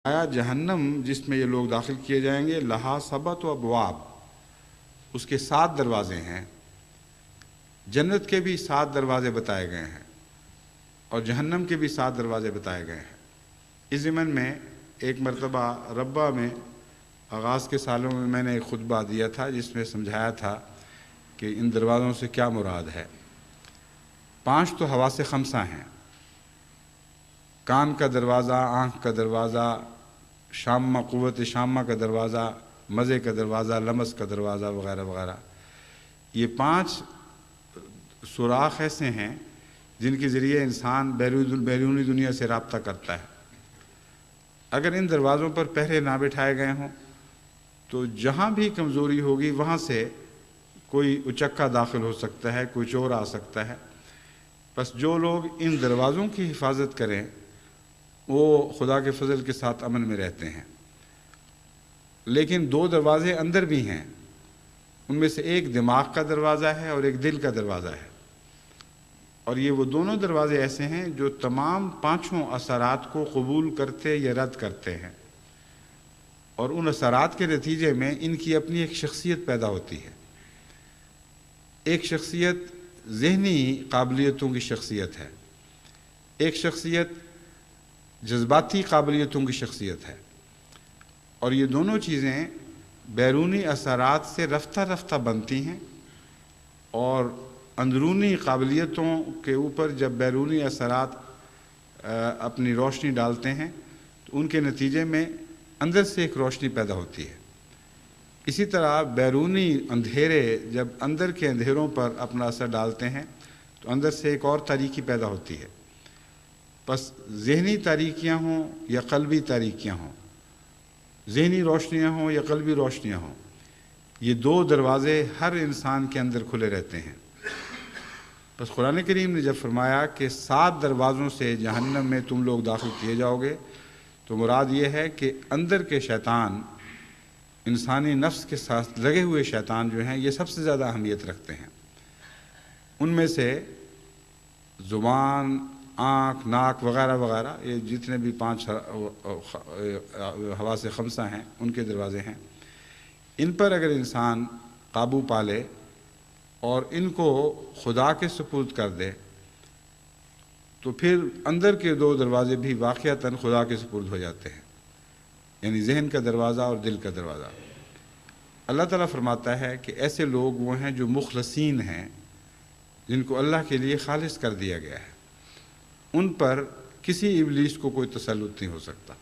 آیا جہنم جس میں یہ لوگ داخل کیے جائیں گے لہا سبت و ابواب، اس کے 7 دروازے ہیں۔ جنت کے بھی 7 دروازے بتائے گئے ہیں اور جہنم کے بھی 7 دروازے بتائے گئے ہیں۔ اس ضمن میں ایک مرتبہ ربہ میں آغاز کے سالوں میں نے ایک خطبہ دیا تھا جس میں سمجھایا تھا کہ ان دروازوں سے کیا مراد ہے۔ 5 تو حواس خمسہ ہیں: کان کا دروازہ، آنکھ کا دروازہ، شامہ قوت شامہ کا دروازہ، مزے کا دروازہ، لمس کا دروازہ وغیرہ وغیرہ۔ یہ 5 سوراخ ایسے ہیں جن کے ذریعے انسان بیرونی دنیا سے رابطہ کرتا ہے۔ اگر ان دروازوں پر پہرے نہ بٹھائے گئے ہوں تو جہاں بھی کمزوری ہوگی وہاں سے کوئی اچکا داخل ہو سکتا ہے، کوئی چور آ سکتا ہے۔ بس جو لوگ ان دروازوں کی حفاظت کریں وہ خدا کے فضل کے ساتھ امن میں رہتے ہیں۔ لیکن 2 دروازے اندر بھی ہیں، ان میں سے ایک دماغ کا دروازہ ہے اور ایک دل کا دروازہ ہے، اور یہ وہ دونوں دروازے ایسے ہیں جو تمام 5 اثرات کو قبول کرتے یا رد کرتے ہیں، اور ان اثرات کے نتیجے میں ان کی اپنی ایک شخصیت پیدا ہوتی ہے۔ ایک شخصیت ذہنی قابلیتوں کی شخصیت ہے، ایک شخصیت جذباتی قابلیتوں کی شخصیت ہے، اور یہ دونوں چیزیں بیرونی اثرات سے رفتہ رفتہ بنتی ہیں، اور اندرونی قابلیتوں کے اوپر جب بیرونی اثرات اپنی روشنی ڈالتے ہیں تو ان کے نتیجے میں اندر سے ایک روشنی پیدا ہوتی ہے۔ اسی طرح بیرونی اندھیرے جب اندر کے اندھیروں پر اپنا اثر ڈالتے ہیں تو اندر سے ایک اور تاریکی پیدا ہوتی ہے۔ بس ذہنی تاریکیاں ہوں یا قلبی تاریکیاں ہوں، ذہنی روشنیاں ہوں یا قلبی روشنیاں ہوں، یہ 2 دروازے ہر انسان کے اندر کھلے رہتے ہیں۔ بس قرآن کریم نے جب فرمایا کہ 7 دروازوں سے جہنم میں تم لوگ داخل کیے جاؤ گے تو مراد یہ ہے کہ اندر کے شیطان، انسانی نفس کے ساتھ لگے ہوئے شیطان جو ہیں یہ سب سے زیادہ اہمیت رکھتے ہیں۔ ان میں سے زبان، آنکھ، ناک وغیرہ وغیرہ، یہ جتنے بھی 5 حواس خمسہ ہیں ان کے دروازے ہیں۔ ان پر اگر انسان قابو پا لے اور ان کو خدا کے سپرد کر دے تو پھر اندر کے 2 دروازے بھی واقعتاً خدا کے سپرد ہو جاتے ہیں، یعنی ذہن کا دروازہ اور دل کا دروازہ۔ اللہ تعالیٰ فرماتا ہے کہ ایسے لوگ وہ ہیں جو مخلصین ہیں، جن کو اللہ کے لیے خالص کر دیا گیا ہے، ان پر کسی ابلیس کو کوئی تسلط نہیں ہو سکتا۔